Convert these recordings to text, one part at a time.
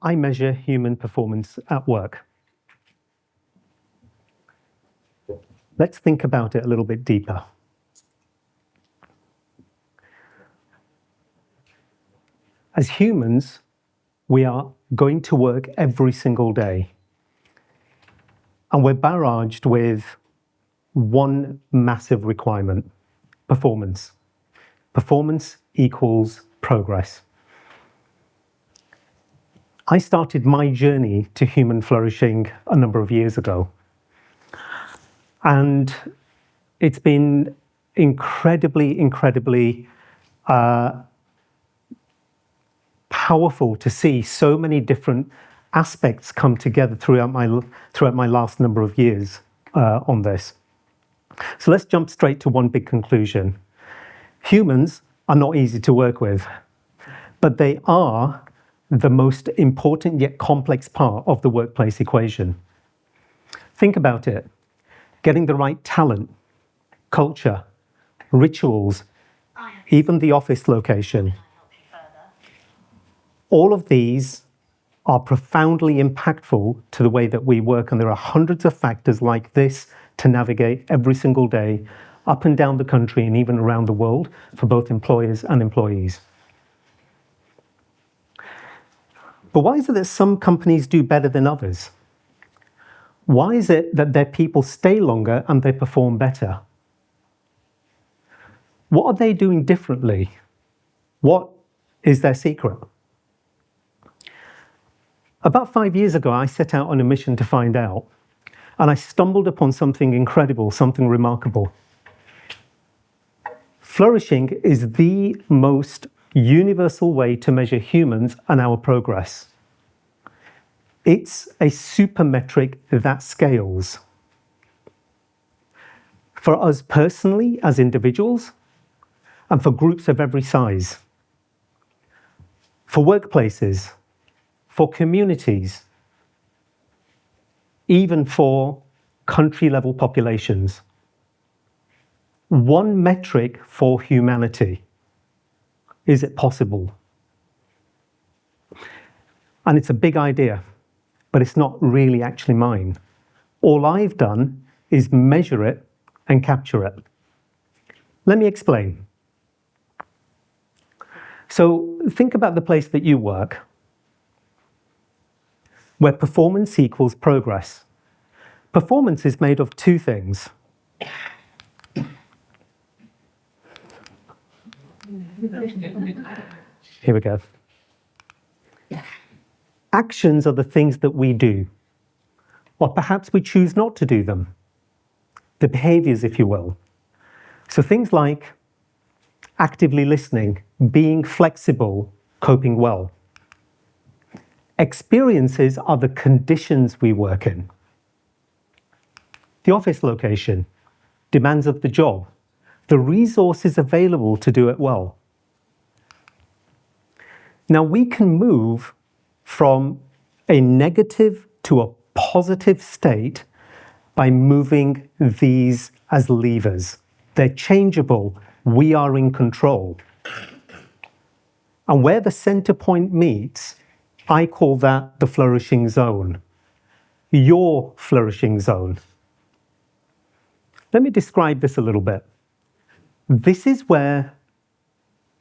I measure human performance at work. Let's think about it a little bit deeper. As humans, we are going to work every single day. And we're barraged with one massive requirement: performance. Performance equals progress. I started my journey to human flourishing a number of years ago. And it's been incredibly powerful to see so many different aspects come together throughout my last number of years on this. So let's jump straight to one big conclusion. Humans are not easy to work with, but they are the most important yet complex part of the workplace equation. Think about it. Getting the right talent, culture, rituals, even the office location. All of these are profoundly impactful to the way that we work, and there are hundreds of factors like this to navigate every single day, up and down the country and even around the world, for both employers and employees. But why is it that some companies do better than others? Why is it that their people stay longer and they perform better? What are they doing differently? What is their secret? About 5 years ago, I set out on a mission to find out, and I stumbled upon something incredible, something remarkable. Flourishing is the most universal way to measure humans and our progress. It's a super metric that scales. For us personally, as individuals, and for groups of every size. For workplaces, for communities, even for country-level populations. One metric for humanity. Is it possible? And it's a big idea, but it's not really actually mine. All I've done is measure it and capture it. Let me explain. So think about the place that you work, where performance equals progress. Performance is made of two things. Here we go. Actions are the things that we do, or perhaps we choose not to do them. The behaviors, if you will. So things like actively listening, being flexible, coping well. Experiences are the conditions we work in. The office location, demands of the job, the resources available to do it well. Now we can move from a negative to a positive state by moving these as levers. They're changeable. We are in control. And where the center point meets, I call that the flourishing zone. Your flourishing zone. Let me describe this a little bit. This is where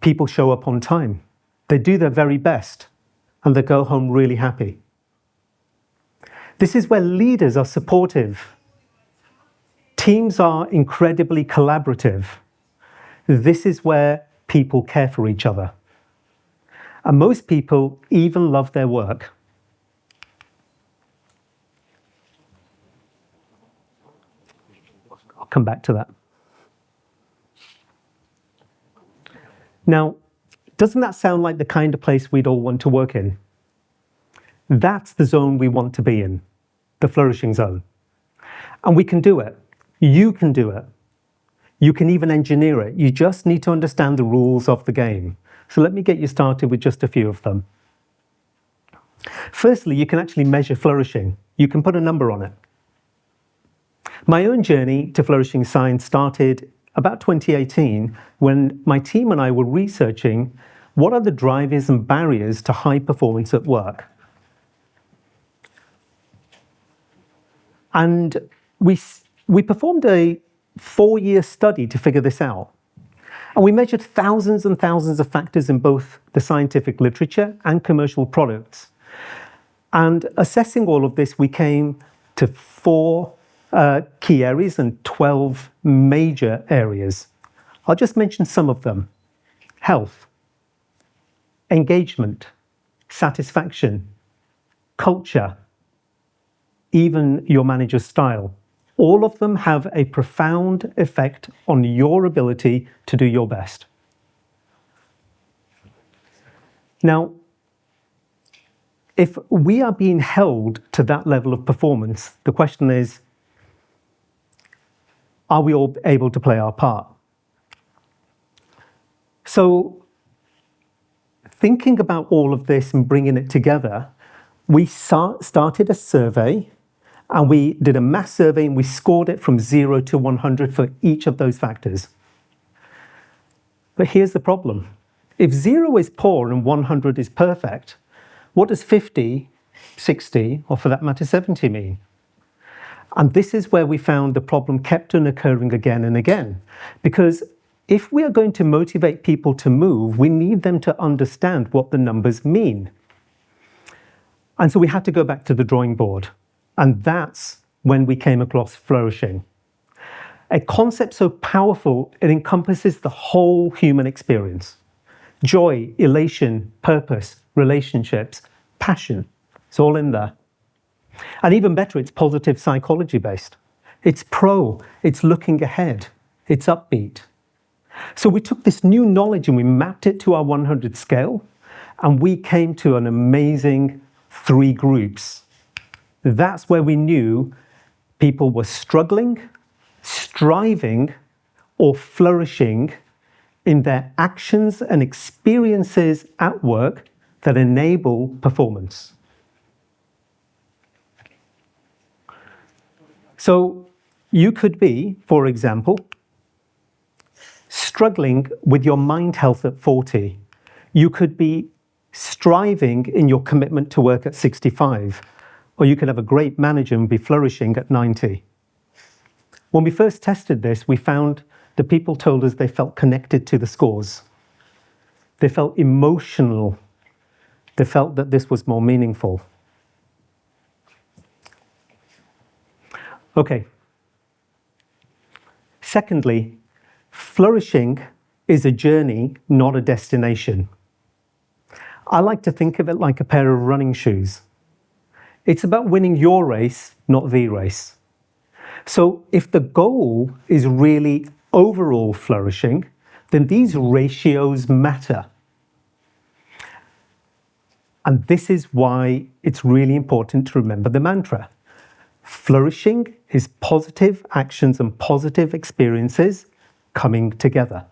people show up on time. They do their very best, and they go home really happy. This is where leaders are supportive. Teams are incredibly collaborative. This is where people care for each other. And most people even love their work. I'll come back to that. Now, doesn't that sound like the kind of place we'd all want to work in? That's the zone we want to be in, the flourishing zone. And we can do it. You can do it. You can even engineer it. You just need to understand the rules of the game. So let me get you started with just a few of them. Firstly, you can actually measure flourishing. You can put a number on it. My own journey to flourishing science started about 2018 when my team and I were researching what are the drivers and barriers to high performance at work. And we performed a 4-year study to figure this out. And we measured thousands and thousands of factors in both the scientific literature and commercial products. And assessing all of this, we came to 4 key areas and 12 major areas. I'll just mention some of them: health, engagement, satisfaction, culture, even your manager's style. All of them have a profound effect on your ability to do your best. Now, if we are being held to that level of performance, the question is, are we all able to play our part? So, thinking about all of this and bringing it together, we started a survey, and we did a mass survey, and we scored it from 0 to 100 for each of those factors. But here's the problem. If 0 is poor and 100 is perfect, what does 50, 60, or for that matter 70 mean? And this is where we found the problem kept on occurring again and again. Because if we are going to motivate people to move, we need them to understand what the numbers mean. And so we had to go back to the drawing board. And that's when we came across flourishing. A concept so powerful, it encompasses the whole human experience. Joy, elation, purpose, relationships, passion. It's all in there. And even better, it's positive psychology based. It's it's looking ahead, it's upbeat. So we took this new knowledge and we mapped it to our 100 scale, and we came to an amazing 3 groups. That's where we knew people were struggling, striving, or flourishing in their actions and experiences at work that enable performance. So you could be, for example, struggling with your mind health at 40. You could be striving in your commitment to work at 65. Or you could have a great manager and be flourishing at 90. When we first tested this, we found that people told us they felt connected to the scores. They felt emotional. They felt that this was more meaningful. Okay. Secondly, flourishing is a journey, not a destination. I like to think of it like a pair of running shoes. It's about winning your race, not the race. So if the goal is really overall flourishing, then these ratios matter. And this is why it's really important to remember the mantra. Flourishing is positive actions and positive experiences coming together.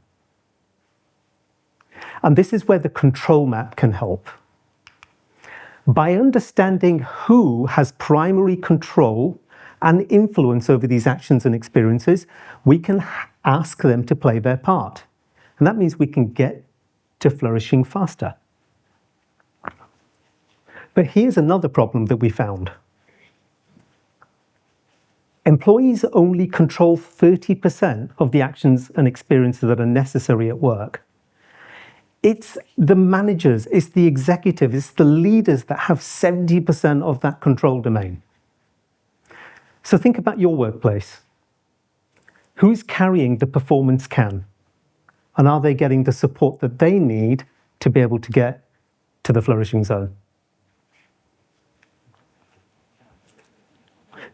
And this is where the control map can help. By understanding who has primary control and influence over these actions and experiences, we can ask them to play their part. And that means we can get to flourishing faster. But here's another problem that we found. Employees only control 30% of the actions and experiences that are necessary at work. It's the managers, it's the executives, it's the leaders that have 70% of that control domain. So think about your workplace. Who's carrying the performance can? And are they getting the support that they need to be able to get to the flourishing zone?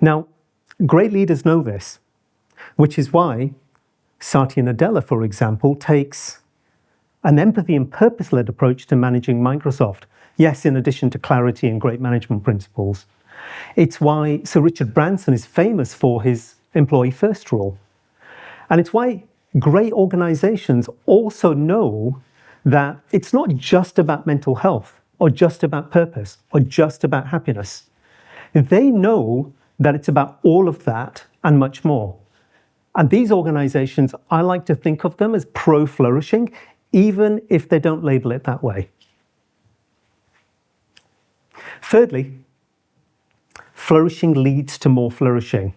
Now, great leaders know this, which is why Satya Nadella, for example, takes an empathy and purpose-led approach to managing Microsoft. Yes, in addition to clarity and great management principles. It's why Sir Richard Branson is famous for his employee first rule. And it's why great organizations also know that it's not just about mental health or just about purpose or just about happiness. They know that it's about all of that and much more. And these organizations, I like to think of them as pro-flourishing, even if they don't label it that way. Thirdly, flourishing leads to more flourishing.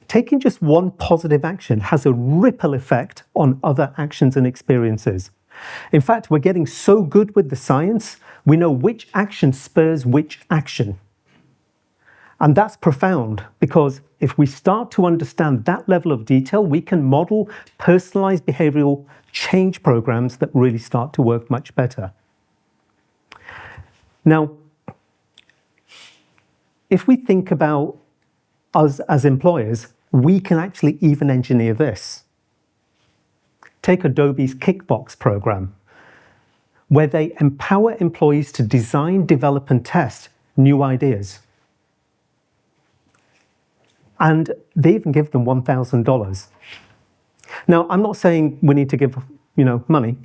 Taking just one positive action has a ripple effect on other actions and experiences. In fact, we're getting so good with the science, we know which action spurs which action. And that's profound, because if we start to understand that level of detail, we can model personalized behavioral change programs that really start to work much better. Now, if we think about us as employers, we can actually even engineer this. Take Adobe's Kickbox program, where they empower employees to design, develop, and test new ideas. And they even give them $1,000. Now, I'm not saying we need to give, money,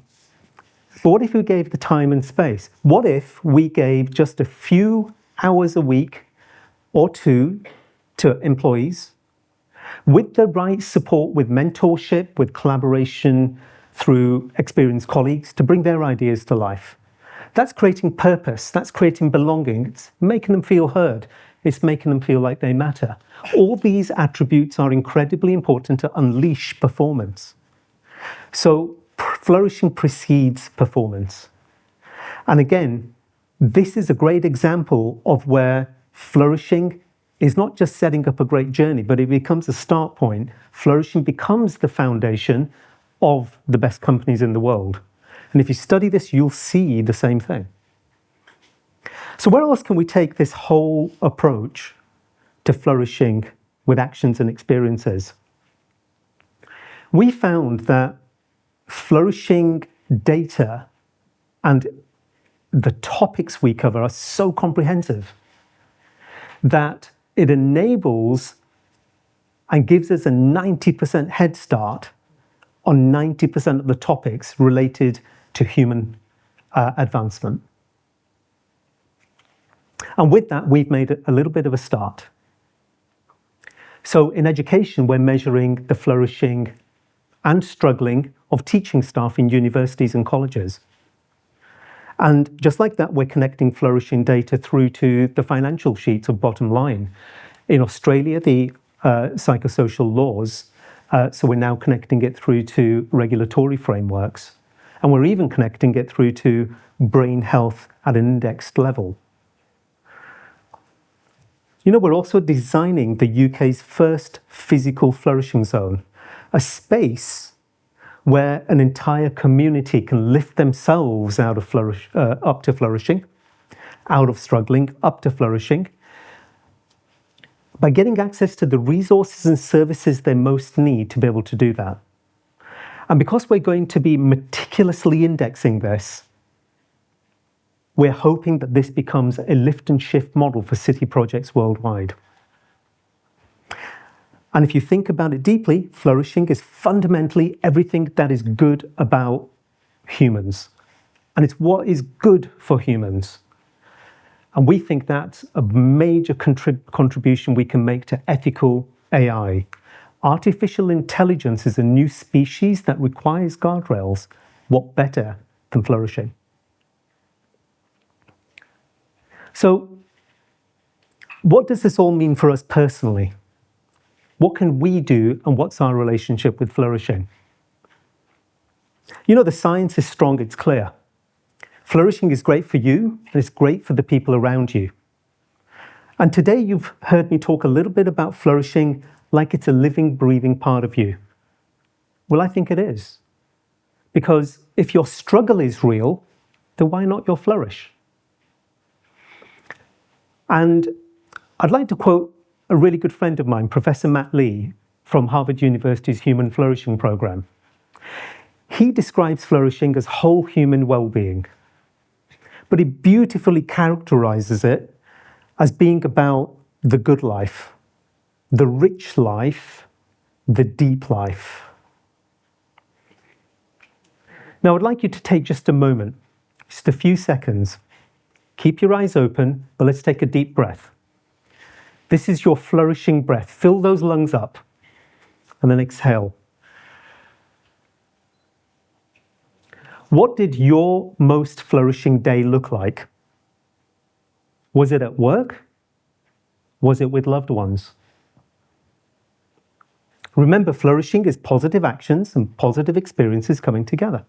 but what if we gave the time and space? What if we gave just a few hours a week or two to employees with the right support, with mentorship, with collaboration through experienced colleagues to bring their ideas to life? That's creating purpose, that's creating belonging, it's making them feel heard, it's making them feel like they matter. All these attributes are incredibly important to unleash performance. So flourishing precedes performance. And again, this is a great example of where flourishing is not just setting up a great journey, but it becomes a start point. Flourishing becomes the foundation of the best companies in the world. And if you study this, you'll see the same thing. So where else can we take this whole approach to flourishing with actions and experiences? We found that flourishing data and the topics we cover are so comprehensive that it enables and gives us a 90% head start on 90% of the topics related to human advancement. And with that, we've made a little bit of a start. So in education, we're measuring the flourishing and struggling of teaching staff in universities and colleges. And just like that, we're connecting flourishing data through to the financial sheets of bottom line. In Australia, the psychosocial laws, so we're now connecting it through to regulatory frameworks. And we're even connecting it through to brain health at an indexed level. We're also designing the UK's first physical flourishing zone, a space where an entire community can lift themselves out of up to flourishing, out of struggling, up to flourishing, by getting access to the resources and services they most need to be able to do that. And because we're going to be meticulously indexing this, we're hoping that this becomes a lift and shift model for city projects worldwide. And if you think about it deeply, flourishing is fundamentally everything that is good about humans. And it's what is good for humans. And we think that's a major contribution we can make to ethical AI. Artificial intelligence is a new species that requires guardrails. What better than flourishing? So, what does this all mean for us personally? What can we do, and what's our relationship with flourishing? The science is strong, it's clear. Flourishing is great for you, and it's great for the people around you. And today you've heard me talk a little bit about flourishing like it's a living, breathing part of you. Well, I think it is. Because if your struggle is real, then why not your flourish? And I'd like to quote a really good friend of mine, Professor Matt Lee, from Harvard University's Human Flourishing program. He describes flourishing as whole human well-being, but he beautifully characterizes it as being about the good life, the rich life, the deep life. Now, I'd like you to take just a moment, just a few seconds. Keep your eyes open, but let's take a deep breath. This is your flourishing breath. Fill those lungs up, and then exhale. What did your most flourishing day look like? Was it at work? Was it with loved ones? Remember, flourishing is positive actions and positive experiences coming together.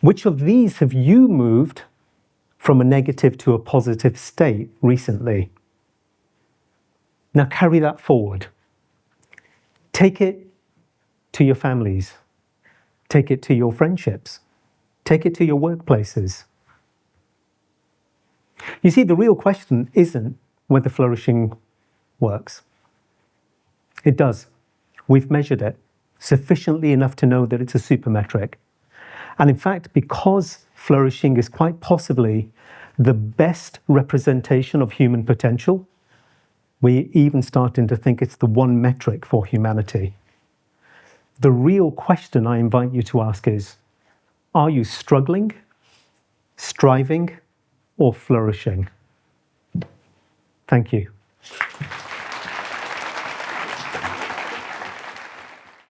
Which of these have you moved from a negative to a positive state recently? Now carry that forward. Take it to your families. Take it to your friendships. Take it to your workplaces. You see, the real question isn't whether flourishing works. It does. We've measured it sufficiently enough to know that it's a super metric. And in fact, because flourishing is quite possibly the best representation of human potential, we're even starting to think it's the one metric for humanity. The real question I invite you to ask is, are you struggling, striving, or flourishing? Thank you.